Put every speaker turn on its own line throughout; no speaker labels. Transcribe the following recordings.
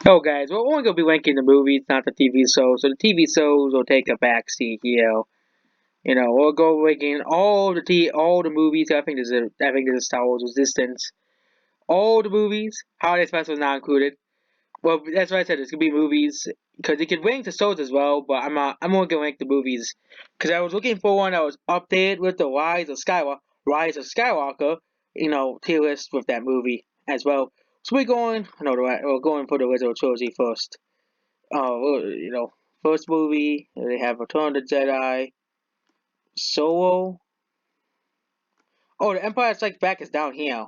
Oh, guys, we're only gonna be ranking the movies, not the TV shows. So the TV shows will take a backseat here. We'll go ranking all the movies. I think there's a Star Wars Resistance. All the movies, holiday specials not included. Well, that's why I said it's gonna be movies because it could rank the shows as well. But I'm only gonna rank the movies because I was looking for one that was updated with the Rise of Skywalker, tier list with that movie as well. So we're going. No, we're going for the original trilogy first. First movie, they have Return of the Jedi, Solo. Oh, the Empire Strikes Back is down here.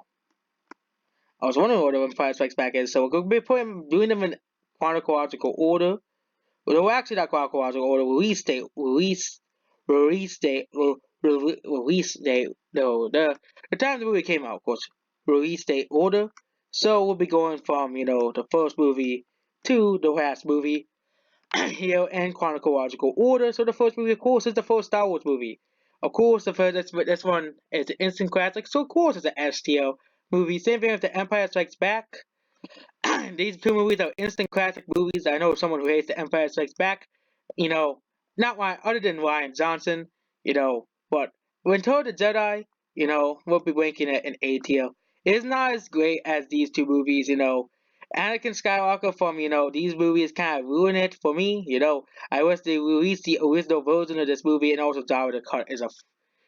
I was wondering what the Empire Strikes Back is, so we're going to be doing them in chronological order. Well, actually not chronological order, release date, no, the time the movie came out, of course, release date order. So we'll be going from, the first movie to the last movie. Here in chronological order. So the first movie, of course, is the first Star Wars movie. Of course, the first this one is an instant classic. So of course, it's an S tier movie. Same thing with The Empire Strikes Back. These two movies are instant classic movies. I know someone who hates The Empire Strikes Back. You know, not why other than Ryan Johnson. But Return of the Jedi. We'll be ranking it in A tier. It's not as great as these two movies. Anakin Skywalker from these movies kind of ruin it for me. I wish they released the original version of this movie, and also Jabba the Hutt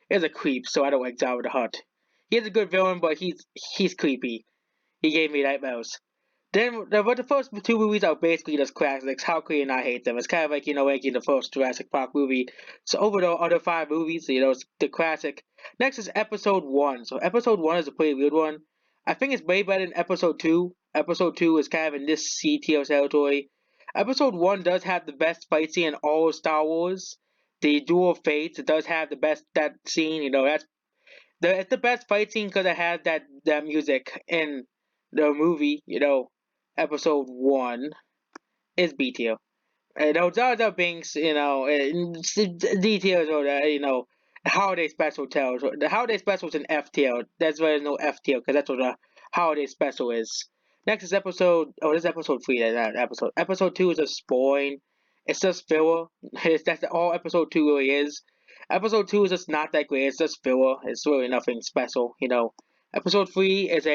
is a creep, so I don't like Jabba the Hutt. He's a good villain, but he's creepy. He gave me nightmares. But the first two movies are basically just classics. How could you not hate them? It's kind of like ranking the first Jurassic Park movie. So over the other five movies, it's the classic. Next is Episode One. So Episode One is a pretty weird one. I think it's way better than Episode Two. Episode Two is kind of in this C tier territory. Episode One does have the best fight scene in all of Star Wars. The Duel of Fates. It does have the best that scene. It's the best fight scene because it has that music in the movie. Episode One is B tier. Jar Jar Binks, details or the holiday special tells. The holiday special is an F tier. That's why there's no F tier because that's what the holiday special is. Next is episode. Oh, this is episode three. That episode. Episode two is just boring. It's just filler. That's all episode two really is. Episode two is just not that great. It's just filler. It's really nothing special. Episode three is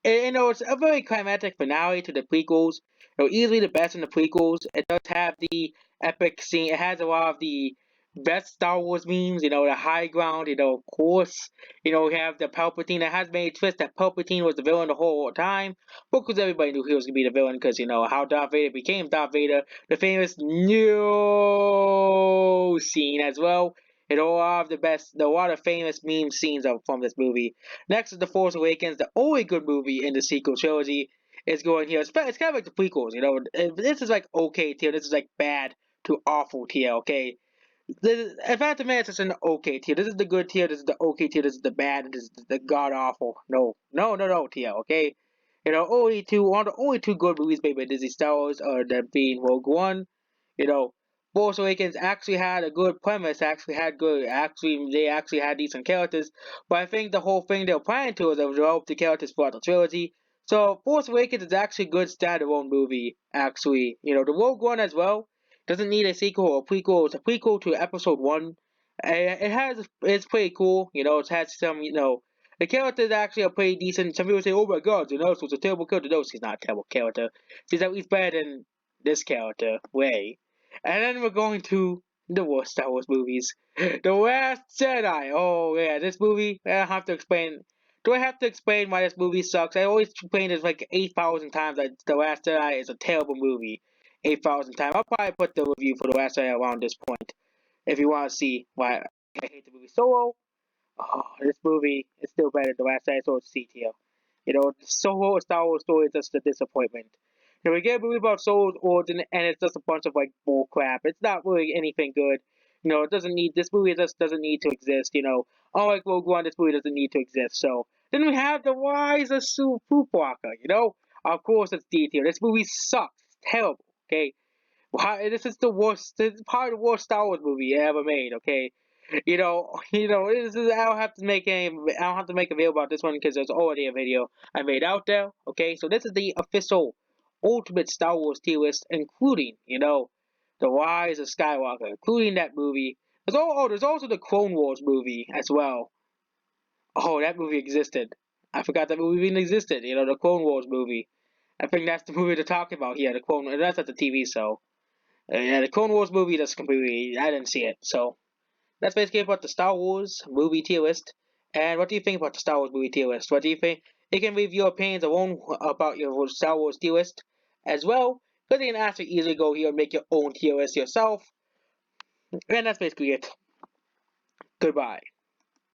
it's a very climatic finale to the prequels. Easily the best in the prequels. It does have the epic scene. It has a lot of the best Star Wars memes. The high ground. Of course. We have the Palpatine. It has made a twist that Palpatine was the villain the whole time. Because everybody knew he was gonna be the villain. Because how Darth Vader became Darth Vader. The famous new scene as well. A lot of famous meme scenes from this movie. Next is The Force Awakens, the only good movie in the sequel trilogy is going here. It's kind of like the prequels, This is like okay tier. This is like bad to awful tier, okay? In fact, the man, it's an okay tier. This is the good tier. This is the okay tier. This is the bad. This is the god awful. No, no, no, no tier, okay? One of the only two good movies made by Disney Star Wars are them being Rogue One. You know, Force Awakens actually had a good premise. They actually had decent characters. But I think the whole thing they were planning to was develop the characters throughout the trilogy. So Force Awakens is actually a good standalone movie. Actually, the Rogue One as well doesn't need a sequel or a prequel. It's a prequel to Episode One. It's pretty cool. It has some the characters actually are pretty decent. Some people say, "Oh my God, so it's a terrible character." No, she's not a terrible character. She's at least better than this character, Way. And then we're going to the worst Star Wars movies. The Last Jedi. Oh yeah, this movie. I don't have to explain. Do I have to explain why this movie sucks? I always explain this like 8,000 times that The Last Jedi is a terrible movie. 8,000 times. I'll probably put the review for The Last Jedi around this point if you want to see why I hate the movie. Solo. Oh, this movie is still better than The Last Jedi, so it's C tier. Solo Star Wars story is just a disappointment. We get a movie about Solo's origin, and it's just a bunch of like bull crap. It's not really anything good. It doesn't need this movie just doesn't need to exist. Unlike Rogue One, this movie doesn't need to exist. So then we have the Rise of Poopwalker. Of course it's D tier. This movie sucks. It's terrible. Okay, this is the worst. This is probably the worst Star Wars movie ever made. Okay, I don't have to make a video about this one because there's already a video I made out there. Okay, so this is the official ultimate Star Wars tier list, including, The Rise of Skywalker, including that movie. There's also the Clone Wars movie as well. Oh, that movie existed. I forgot that movie even existed. The Clone Wars movie. I think that's the movie they're talking about here. The Clone. That's at the TV. So yeah, the Clone Wars movie. That's completely. I didn't see it. So that's basically about the Star Wars movie tier list. And what do you think about the Star Wars movie tier list? What do you think? You can leave your opinions about your Star Wars tier list as well. Because you can actually easily go here and make your own tier list yourself. And that's basically it. Goodbye.